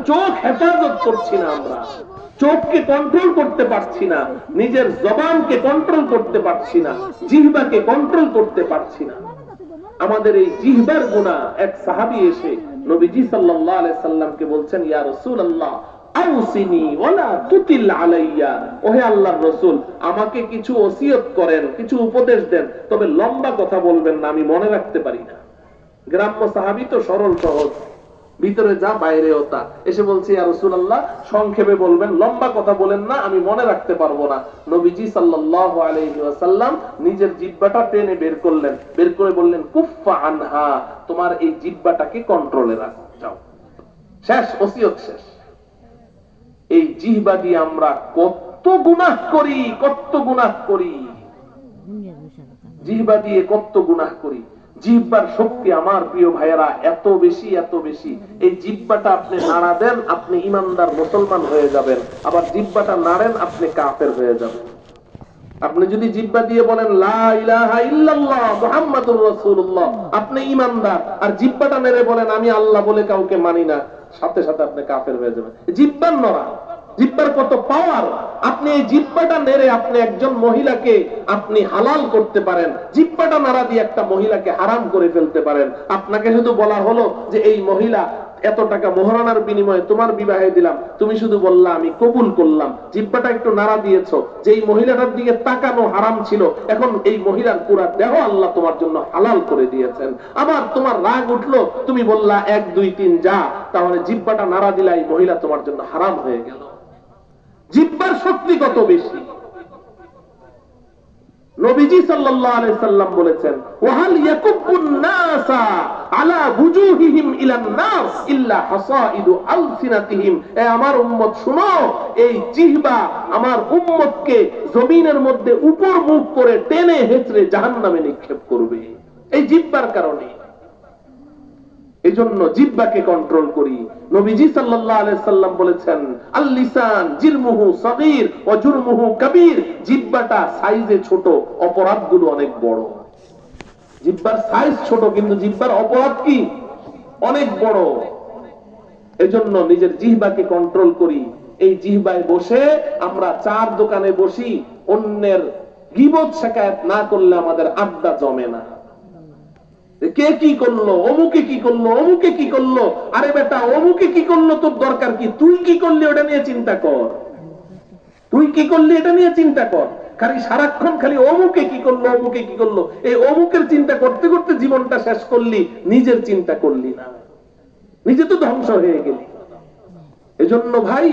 চোখ হেফাজত করছি না, আমরা চোখকে কন্ট্রোল করতে পারছি না, নিজের জবানকে কন্ট্রোল করতে পারছি না, জিহ্বাকে কন্ট্রোল করতে পারছি না। আমাদের এই জিহ্বার গুনাহ। এক সাহাবী এসে নবীজি সাল্লাল্লাহু আলাইহি সাল্লামকে বলছেন, ইয়া রাসূলুল্লাহ আউসিনি ওয়ালা তুতিল আলাইয়া, ওহে আল্লাহর রাসূল, আমাকে কিছু ওসিয়ত করেন, কিছু উপদেশ দেন, তবে লম্বা কথা বলবেন না, আমি মনে রাখতে পারি না। গ্রাম্য সাহাবী তো সরল সহজ, ভিতরে যা বাইরেও তা। এসে বলছে, ইয়া রাসূলুল্লাহ সংক্ষেপে বলবেন, লম্বা কথা বলেন না, আমি মনে রাখতে পারবো না। নবীজি সাল্লাল্লাহু আলাইহি ওয়াসাল্লাম নিজের জিহ্বাটা টেনে বের করলেন, বের করে বললেন, কুফফা আনহা, তোমার এই জিহ্বাটাকে কন্ট্রোলে রাখো, যাও। শেষ, ওসিয়ত শেষ। এই জিহ্বা দিয়ে আমরা কত গুনাহ করি, কত গুনাহ করি, জিহ্বা দিয়ে কত গুনাহ করি। জিহ্বার শক্তি আমার প্রিয় ভাইয়েরা এত বেশি, এত বেশি। এই জিহ্বাটা আপনি নাড়া দেন, আপনি ইমানদার মুসলমান হয়ে যাবেন। আবার জিহ্বাটা নাড়েন, আপনি কাফের হয়ে যাবেন। আপনি যদি জিহ্বা দিয়ে বলেন লা ইলাহা ইল্লাল্লাহ মুহাম্মাদুর রাসূলুল্লাহ, আপনি ইমানদার। আর জিহ্বাটা নেড়ে বলেন আমি আল্লাহ বলে কাউকে মানি না, সাথে সাথে আপনি কাফের হয়ে যাবেন। জিহ্বার নড়া, জিহ্বার কত পাওয়ার। আপনি এই জিহ্বাটা নেড়ে আপনি একজন মহিলাকে আপনি হালাল করতে পারেন, জিহ্বাটা নাড়া দিয়ে একটা মহিলাকে হারাম করে ফেলতে পারেন। আপনাকে শুধু বলা হলো যে এই মহিলা এত টাকা মোহরানার বিনিময়ে তোমার বিবাহে দিলাম, তুমি শুধু বললা আমি কবুল করলাম, জিহ্বাটা একটু নাড়া দিয়েছো। যে এই মহিলাটার দিকে তাকানো হারাম ছিল, এখন এই মহিলার পুরা দেহ আল্লাহ তোমার জন্য হালাল করে দিয়েছেন। আবার তোমার রাগ উঠলো, তুমি বললা 1 2 3 যা, তাহলে জিহ্বাটা নাড়া দিলা, এই মহিলা তোমার জন্য হারাম হয়ে গেল। জিহ্বার শক্তি কত বেশি। নবীজি সাল্লাল্লাহু আলাইহি সাল্লাম বলেছেন, ওয়াহাল ইয়াকুবুন নাসা আলা বুজুহিহিম ইলান নার ইল্লা হাসাইদু আলসিনাতিহিম। এ আমার উম্মত শুনো, এই জিহ্বা আমার উম্মতকে জমিনের মধ্যে উপর মুখ করে টেনে হেঁচড়ে জাহান্নামে নিক্ষেপ করবে, এই জিহ্বার কারণে। এজন্য জিহ্বাকে কন্ট্রোল করি। নবীজি সাল্লাল্লাহু আলাইহি সাল্লাম বলেছেন, আল লিসান জিরমুহু সগীর ওয়া জুরমুহু কবীর। জিহ্বাটা সাইজে ছোট, অপরাধগুলো অনেক বড়। জিহ্বার সাইজ ছোট, কিন্তু জিহ্বার অপরাধ কি অনেক বড়। এজন্য নিজের জিহ্বাকে কন্ট্রোল করি। এই জিহ্বায় বসে আমরা চার দোকানে বসি, অন্যের গীবত শিকায়েত না করলে আমাদের আড্ডা জমে না। কে কি করলো, অমুকে কি করলো, অমুকে কি করলো। আরে বেটা, অমুকে কি করলো তোর দরকার কি? তুই কি করলি ওটা নিয়ে চিন্তা কর, তুই কি করলি এটা নিয়ে চিন্তা কর। খালি সারাক্ষণ খালি অমুকে কি করলো, অমুকে কি করলো, এই অমুকের চিন্তা করতে করতে জীবনটা শেষ করলি, নিজের চিন্তা করলি না, নিজে তো ধ্বংস হয়ে গেলি। এজন্য ভাই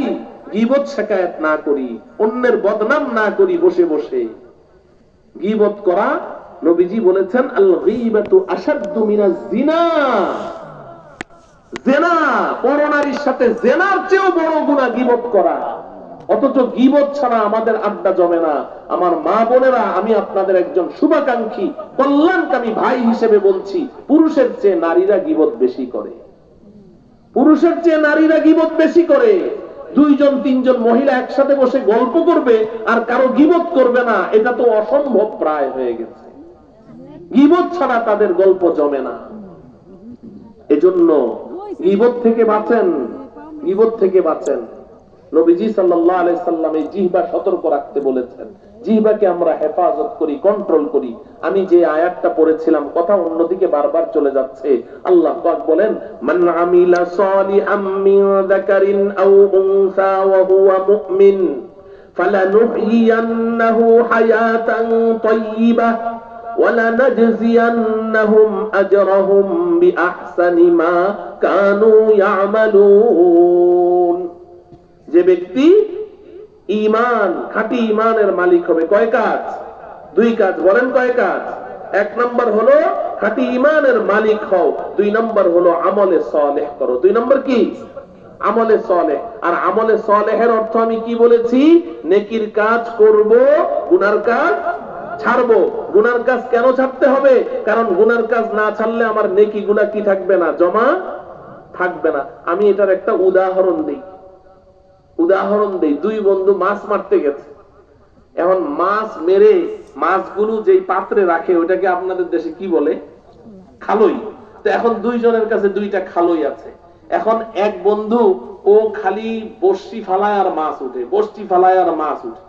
গীবত শিকায়েত না করি, অন্যের বদনাম না করি বসে বসে। গীবত করা, নবীজি বলেছেন, আল গীবাতু আশাদ্দু মিনাজ জিনা। জিনা, পরনারীর সাথে জিনার চেয়েও বড় গুনাহ গীবত করা। অথচ গীবত ছাড়া আমাদের আড্ডা জমে না। আমার মা বোনেরা, আমি আপনাদের একজন শুভাকাঙ্ক্ষী কল্যাণকামী ভাই হিসেবে বলছি, পুরুষের চেয়ে নারীরা গীবত বেশি করে, পুরুষের চেয়ে নারীরা গীবত বেশি করে। 2 জন 3 জন মহিলা একসাথে বসে গল্প করবে আর কারো গীবত করবে না, এটা তো অসম্ভব প্রায় হয়ে গেছে। গীবত ছাড়া তাদের গল্প জমে না। এজন্য গীবত থেকে বাঁচেন, গীবত থেকে বাঁচেন। নবীজি সাল্লাল্লাহু আলাইহি সাল্লাম এই জিহ্বা সতর্ক রাখতে বলেছেন। জিহ্বাকে আমরা হেফাজত করি, কন্ট্রোল করি। আমি যে আয়াতটা পড়েছিলাম, কথা অন্যদিকে বারবার চলে যাচ্ছে। আল্লাহ পাক বলেন, মান আমিলা সালিহাম মিন যাকারিন আও উনসা ওয়া হুয়া মুমিন ফালানুহইয়ান্নাহু হায়াতান তাইয়্যিবাহ ওয়ালানাজজিয়ান্নাহুম আজরাহুম বিআহসানি মা কানু ইয়ামালুন। যে ব্যক্তি ঈমান, খাঁটি ঈমানের মালিক হবে, কয় কাজ? 2 কাজ। বলেন কয় কাজ? 1 নম্বর হলো খাঁটি ঈমানের মালিক হও, 2 নম্বর হলো আমলে সালেহ করো। 2 নম্বর কি? আমলে সালেহ। আর আমলে সালেহের অর্থ আমি কি বলেছি? নেকির কাজ করব, গুনার কাজ ছাড়বো। গুনার কাজ কেন ছাড়তে হবে? কারণ গুনার কাজ না ছাড়লে আমার নেকি গুনাহ কি থাকবে না, জমা থাকবে না। আমি এটার একটা উদাহরণ দিই। 2 বন্ধু মাছ মারতে গেছে। এখন মাছ মেরে মাছগুলো যেই পাত্রে রাখে, ওটাকে আপনাদের দেশে কি বলে? খালই। তো এখন 2 জনের কাছে 2টা খালই আছে। এখন এক বন্ধু ও খালি বর্ষি ফালায় আর মাছ উঠে, বর্ষি ফালায় আর মাছ উঠে।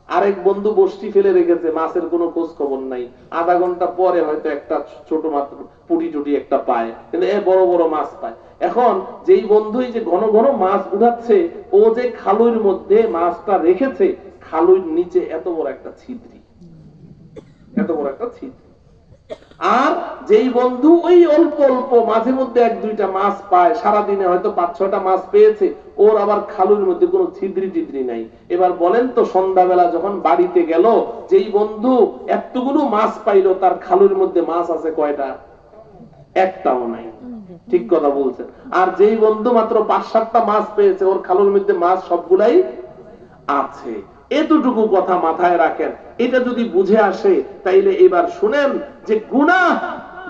আরেক বন্ধু বর্ষি ফেলে রেখেছে, মাছের কোনো খোঁজ খবর নাই। আধা ঘন্টা পরে হয়তো একটা ছোট মাত্র পুটি টুটি একটা পায়, কিন্তু এ বড় বড় মাছ পায়। এখন যেই বন্ধুই যে ঘন ঘন মাছ উঠাচ্ছে, ও যে খালুর মধ্যে মাছটা রেখেছে, খালুর নিচে এত বড় একটা ছিদ্রি, এত বড় একটা ছিদ্রি। আর যেই বন্ধু ওই অল্প অল্প মাঝে মধ্যে এক দুইটা মাছ পায়, সারাদিনে হয়তো 5-6টা মাছ পেয়েছে, ওর আবার খালুর মধ্যে কোনো ছিদ্রি টিদ্রি নাই। এবার বলেন তো, সন্ধ্যাবেলা যখন বাড়িতে গেল, যেই বন্ধু এতগুলো মাছ পাইলো, তার খালুর মধ্যে মাছ আছে কয়টা? একটাও নাই। ঠিক কথা বলছেন। আর যেই বন্ধু মাত্র 5-7টা মাছ পেয়েছে, ওর খালুর মধ্যে মাছ সবগুলাই আছে। এতটুকু কথা মাথায় রাখেন। এটা যদি বুঝে আসে, তাইলে এবার শুনেন যে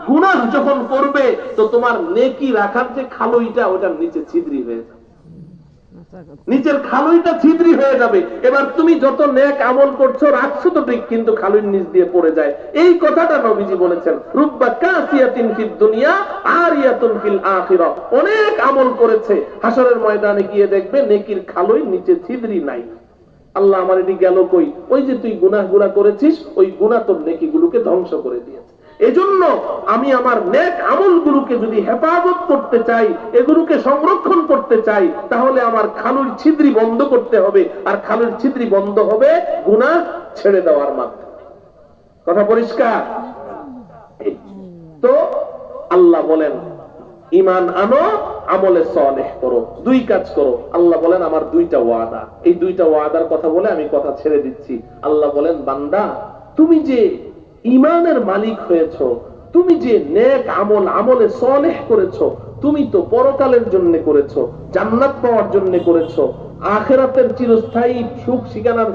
গুনাহ যখন করবে, তো তোমার নেকি রাখার যে খালুইটা, ওটার নিচে ছিদ্রি হয়ে যাবে, নিচের খালুইটা ছিদ্রি হয়ে যাবে। এবার তুমি যত নেক আমল করছো, রাখছো তো ঠিক, কিন্তু খালুইর নিচ দিয়ে পড়ে যায়। এই কথাটা নবীজি বলেছেন, রুব্বা কাসিয়াতিন ফিদ দুনিয়া আরিয়াতুন ফিল আখিরাহ। অনেক আমল করেছে, হাসরের ময়দানে গিয়ে দেখবে নেকির খালুই নিচে ছিদ্রি নাই। আল্লাহ আমার এটি গেল কই? ওই যে তুই গুনাহগুলা করেছিস, ওই গুনাহ তোর নেকিগুলোকে ধ্বংস করে দিয়েছে। এজন্য আমি আমার নেক আমলগুলোকে যদি হেফাজত করতে চাই, এগুলোকে সংরক্ষণ করতে চাই, তাহলে আমার খালুর ছিদ্রি বন্ধ করতে হবে। আর খালুর ছিদ্রি বন্ধ হবে গুনাহ ছেড়ে দেওয়ার মাধ্যমে। কথা পরিষ্কার? তো আল্লাহ বলেন, ঈমান আনো, আমলে সালেহ করো, দুই কাজ করো। আল্লাহ বলেন আমার দুইটা ওয়াদা, এই দুইটা ওয়াদার কথা বলে আমি কথা ছেড়ে দিচ্ছি। আল্লাহ বলেন, বান্দা, তুমি যে ঈমানের মালিক হয়েছো, তুমি যে নেক আমল, আমলে সালেহ করেছো, তুমি তো পরকালের জন্য করেছো, জান্নাত পাওয়ার জন্য করেছো, আখিরাতের চিরস্থায়ী সুখ ঠিকানার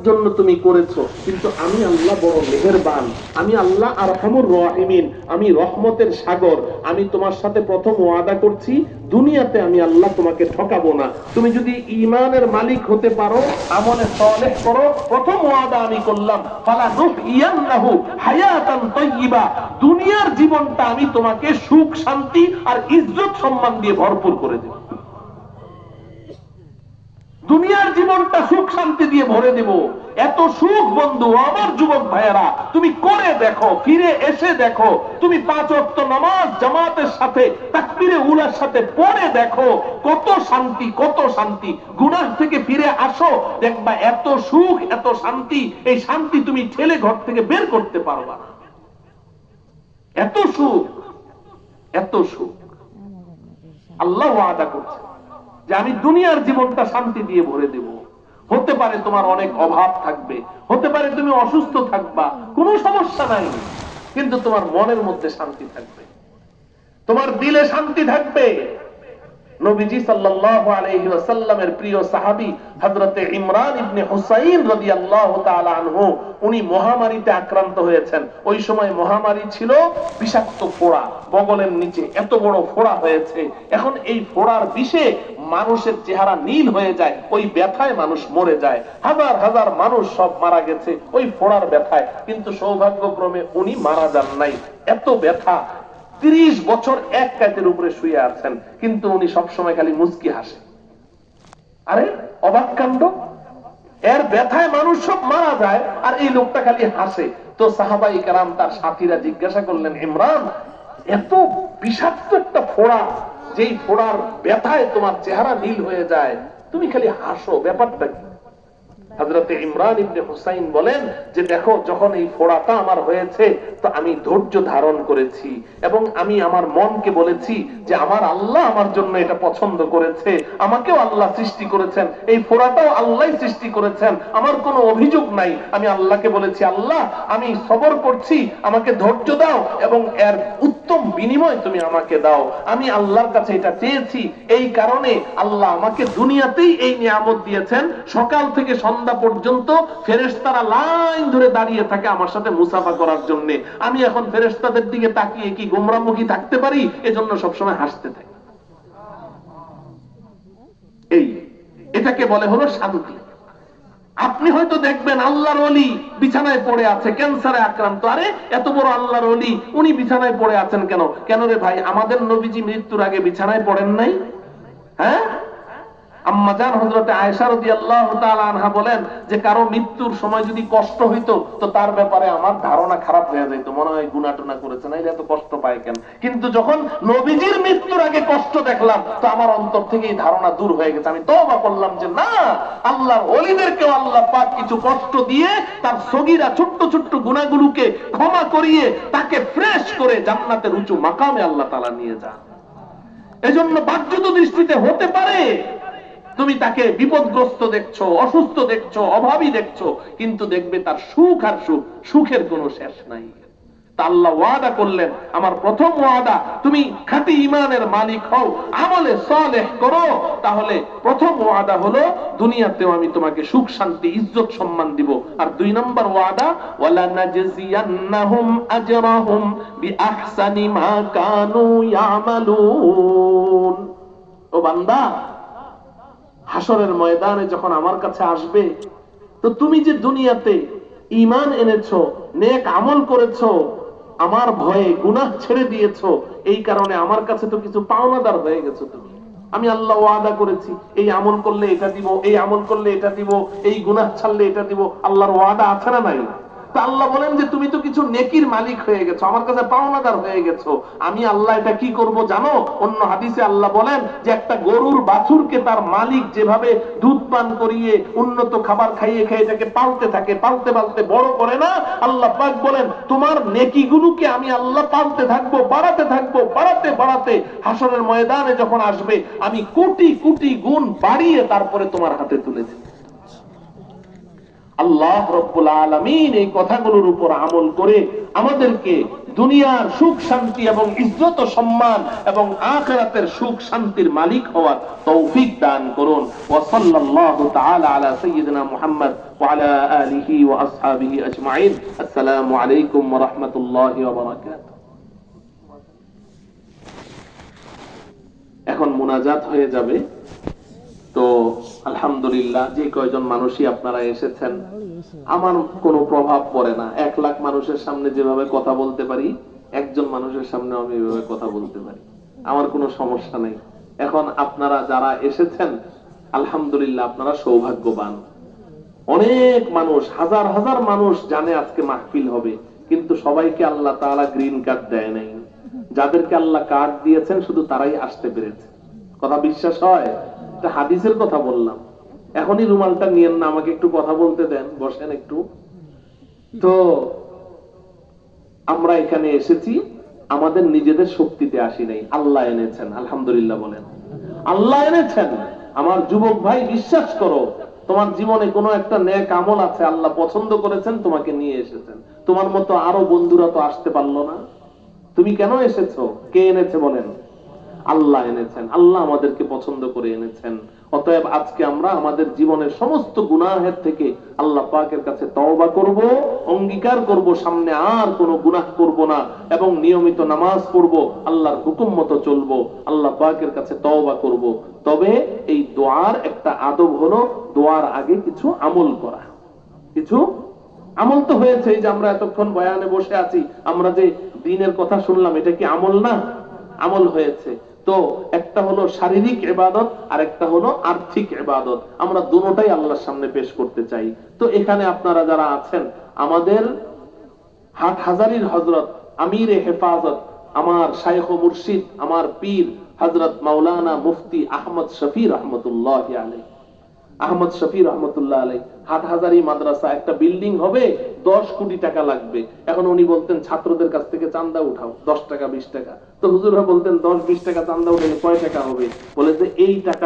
জন্য তুমি করেছো। কিন্তু আমি আল্লাহ বড় মেহেরবান, আমি আল্লাহ আরহামুর রাহিমিন, আমি রহমতের সাগর। আমি তোমার সাথে প্রথম ওয়াদা করছি, দুনিয়াতে আমি আল্লাহ তোমাকে ঠকাবো না। তুমি যদি ঈমানের মালিক হতে পারো, আমলে সালেহ করো, প্রথম ওয়াদা আমি করলাম, ফালা নুহইয়ান্নাহু হায়াতান তাইয়্যিবা, দুনিয়ার জীবনটা আমি তোমাকে সুখ শান্তি আর ইজ্জত সম্মান দিয়ে ভরপুর করে দেব। দুনিয়ার জীবনটা সুখ শান্তি দিয়ে ভরে দেব। এত সুখ বন্ধু আমার যুবক ভাইয়েরা, তুমি করে দেখো, ফিরে এসে দেখো, তুমি 5 ওয়াক্ত নামাজ জামাতের সাথে তাকবীরে উলার সাথে পড়ে দেখো, কত শান্তি, কত শান্তি। গুনাহ থেকে ফিরে আসো, দেখবা এত সুখ, এত শান্তি। এই শান্তি তুমি ঠেলে ঘর থেকে বের করতে পারবা না। এত সুখ, এত সুখ। আল্লাহ ওয়াদা করছে যে আমি দুনিয়ার জীবনটা শান্তি দিয়ে ভরে দেব। হতে পারে তোমার অনেক অভাব থাকবে, হতে পারে তুমি অসুস্থ থাকবা, কোনো সমস্যা নাই, কিন্তু তোমার মনের মধ্যে শান্তি থাকবে, তোমার দিলে শান্তি থাকবে। নবীজি সাল্লাল্লাহু আলাইহি ওয়াসাল্লামের প্রিয় সাহাবী হযরতে ইমরান ইবনে হুসাইন রাদিয়াল্লাহু তাআলা আনহু, উনি মহামারীতে আক্রান্ত হয়েছেন। ওই সময় মহামারী ছিল বিষাক্ত ফোড়া, বগলের নিচে এত বড় ফোড়া হয়েছে। এখন এই ফোড়ার বিষে মানুষের চেহারা নীল হয়ে যায়, ওই ব্যথায় মানুষ মরে যায়। হাজার হাজার মানুষ সব মারা গেছে ওই ফোড়ার ব্যথায়, কিন্তু সৌভাগ্যক্রমে উনি মারা যান নাই। এত ব্যথা, 30 বছর এক কাতের উপরে শুয়ে আছেন, কিন্তু উনি সবসময় খালি মুচকি হাসে। আরে অবাক কাণ্ড, এর ব্যথায় মানুষ সব মারা যায় আর এই লোকটা খালি হাসে। তো সাহাবাই কেরাম, তার সাথীরা জিজ্ঞাসা করলেন, ইমরান, এত বিষাক্ত একটা ফোড়া, যেই ফোড়ার ব্যথায় তোমার চেহারা নীল হয়ে যায়, তুমি খালি হাসো, ব্যাপারটা কি? হযরতে ইমরান ইবনে হুসাইন বলেন যে, দেখো, যখন এই ফোড়াটা আমার হয়েছে, তো আমি ধৈর্য ধারণ করেছি এবং আমি আমার মনকে বলেছি যে আমার আল্লাহ আমার জন্য এটা পছন্দ করেছে, আমাকেও আল্লাহ সৃষ্টি করেছেন, এই ফোড়াটাও আল্লাহই সৃষ্টি করেছেন, আমার কোনো অভিযোগ নাই। আমি আল্লাহকে বলেছি, আল্লাহ, আমি সবর করছি, আমাকে ধৈর্য দাও এবং এর উত্তম বিনিময় তুমি আমাকে দাও। আমি আল্লাহর কাছে এটা চেয়েছি, এই কারণে আল্লাহ আমাকে দুনিয়াতেই এই নিয়ামত দিয়েছেন। সকাল থেকে সন্ধ্যা পর্যন্ত ফেরেশতারা লাইন ধরে দাঁড়িয়ে থাকে আমার সাথে মুসাফা করার জন্য। আমি এখন ফেরেশতাদের দিকে তাকিয়ে কি গোমরামুখী থাকতে পারি? এজন্য সবসময় হাসতে থাকি। এটাকে বলে হলো শান্তি। আপনি হয়তো দেখবেন আল্লাহর ওলি বিছানায় পড়ে আছে, ক্যান্সারে আক্রান্ত। আরে এত বড় আল্লাহর ওলি, উনি বিছানায় পড়ে আছেন কেন? কেন রে ভাই, আমাদের নবীজি মৃত্যুর আগে বিছানায় পড়েন নাই? হ্যাঁ, আম্মাজান হযরতে আয়েশা রাদিয়াল্লাহু তাআলা আনহা বলেন যে কারো মৃত্যুর সময় যদি কষ্ট হইতো তো তার ব্যাপারে আমার ধারণা খারাপ হয়ে যেত, মনে হয় গুনাহ টুনা করেছে, না এত কষ্ট পায় কেন। কিন্তু যখন নবীজির মৃত্যুর আগে কষ্ট দেখলাম তো আমার অন্তর থেকে এই ধারণা দূর হয়ে গেছে। আমি তওবা করলাম যে না, আল্লাহর ওলিদেরকেও আল্লাহ পাক কিছু কষ্ট দিয়ে তার সগীরা ছোট্ট ছোট্ট গুনাহগুলোকে ক্ষমা করিয়ে তাকে ফ্রেশ করে জান্নাতের উঁচু মাকামে আল্লাহ তাআলা নিয়ে যান। এজন্য বাহ্যত দৃষ্টিতে হতে পারে তুমি তাকে বিপদগ্রস্ত দেখছো, অসুস্থ দেখছো, অভাবী দেখছো, কিন্তু দেখবে তার সুখ আর সুখের কোনো শেষ নাই। আল্লাহ ওয়াদা করলেন, আমার প্রথম ওয়াদা তুমি খাঁটি ঈমানের মালিক হও, আমলে সালেহ করো, তাহলে প্রথম ওয়াদা হলো দুনিয়াতেও আমি তোমাকে সুখ শান্তি ইজ্জত সম্মান দিব। আর 2 নম্বর ওয়াদা ওয়ালা নাজজিয়ান্নাহুম আজরাহুম বিআহসানি মা কানু ইয়ামালুন। ও বান্দা, হাসরের ময়দানে যখন আমার কাছে আসবে তো তুমি যে দুনিয়াতে ঈমান এনেছো, নেক আমল করেছো, আমার ভয়ে গুনাহ ছেড়ে দিয়েছো, এই কারণে আমার কাছে তো কিছু পাওনাদার হয়ে গেছো তুমি। আমি আল্লাহ ওয়াদা করেছি এই আমল করলে এটা দিব, এই আমল করলে এটা দিব, এই গুনাহ ছাড়লে এটা দিব। আল্লাহর ওয়াদা আছে না নাই? তা আল্লাহ বলেন যে তুমি তো কিছু নেকির মালিক হয়ে গেছো, আমার কাছে পাওনাদার হয়ে গেছো। আমি আল্লাহ এটা কি করব জানো? অন্য হাদিসে আল্লাহ বলেন যে একটা গরুর বাছুরকে তার মালিক যেভাবে দুধ পান করিয়ে উন্নত খাবার খাইয়ে খেয়ে এটাকে পালতে থাকে, পালতে পালতে বড় করে না, আল্লাহ পাক বলেন তোমার নেকিগুলোকে আমি আল্লাহ পালতে থাকবো, বাড়াতে থাকবো, বাড়াতে বাড়াতে হাসরের ময়দানে যখন আসবে আমি কোটি কোটি গুণ বাড়িয়ে তারপরে তোমার হাতে তুলে দেব। আল্লাহ রাব্বুল আলামিন এই কথাগুলোর উপর আমল করে আমাদেরকে দুনিয়ার সুখ শান্তি এবং ইজ্জত ও সম্মান এবং আখিরাতের সুখ শান্তির মালিক হওয়ার তৌফিক দান করুন। ওয়া সাল্লাল্লাহু তাআলা আলা সাইয়্যিদিনা মুহাম্মদ ওয়া আলা আলিহি ওয়া আসহাবিহি আজমাইন। আসসালামু আলাইকুম ওয়া রাহমাতুল্লাহি ওয়া বারাকাতুহু। এখন মুনাজাত হয়ে যাবে। তো আলহামদুলিল্লাহ যে কয়জন মানুষই আপনারা এসেছেন আমার কোনো প্রভাব পড়ে না। 1 লাখ মানুষের সামনে যেভাবে কথা বলতে পারি একজন মানুষের সামনে আমি এভাবে কথা বলতে পারি, আমার কোনো সমস্যা নেই। এখন আপনারা যারা এসেছেন আলহামদুলিল্লাহ আপনারা সৌভাগ্যবান। অনেক মানুষ, হাজার হাজার মানুষ জানে আজকে মাহফিল হবে, কিন্তু সবাইকে আল্লাহ তাআলা গ্রিন কার্ড দেয় নাই। যাদেরকে আল্লাহ কার্ড দিয়েছেন শুধু তারাই আসতে পেরেছে। কথা বিশ্বাস হয়? হাদিসের কথা বললাম। এখনই রুমালটা নিয়েন না, আমাকে একটু কথা বলতে দেন, বসেন একটু। তো আমরা এখানে এসেছি আমাদের নিজেদের শক্তিতে আসি নাই, আল্লাহ এনেছেন। আলহামদুলিল্লাহ বলেন, আল্লাহ এনেছেন। আমার যুবক ভাই বিশ্বাস করো, তোমার জীবনে কোনো একটা নেক আমল আছে, আল্লাহ পছন্দ করেছেন, তোমাকে নিয়ে এসেছেন। তোমার মতো আরো বন্ধুরা তো আসতে পারলো না। তুমি কেন এসেছো? কে এনেছে বলেন? আল্লাহ এনেছেন। আল্লাহ আমাদেরকে পছন্দ করে এনেছেন। অতএব আজকে আমরা আমাদের জীবনের সমস্ত গুনাহের থেকে আল্লাহ পাকের কাছে তওবা করব, অঙ্গীকার করব সামনে আর কোনো গুনাহ করব না এবং নিয়মিত নামাজ পড়ব, আল্লাহর হুকুম মতো চলবো, আল্লাহ পাকের কাছে তওবা করব। তবে এই দোয়ার একটা আদব হলো দোয়ার আগে কিছু আমল করা। কিছু আমল তো হয়েছে, এই যে আমরা এতক্ষণ বয়ানে বসে আছি, আমরা যে দ্বীনের কথা শুনলাম, এটা কি আমল না? আমল হয়েছে। তো একটা হলো শারীরিক ইবাদত আর একটা হলো আর্থিক ইবাদত। আমরা দুটোটাই আল্লাহর সামনে পেশ করতে চাই। তো এখানে আপনারা যারা আছেন, আমাদের হাটহাজারীর হযরত আমিরে হেফাজত, আমার শাইখ ও মুর্শিদ, আমার পীর হযরত মাওলানা মুফতি আহমদ শফি রহমতুল্লাহি আলাইহি, আহমদ শফি রহমতুল্লাহ আলাইহি, হাটহাজারী মাদ্রাসা একটা বিল্ডিং হবে, 10 কোটি টাকা লাগবে। এখন উনি বলতেন ছাত্রদের কাছ থেকে চাঁদা উঠাও, 10 টাকা 20 টাকা। তো হুজুররা বলতেন 10-20 টাকা চাঁদা উঠালে কয় টাকা হবে? বলে যে এই টাকা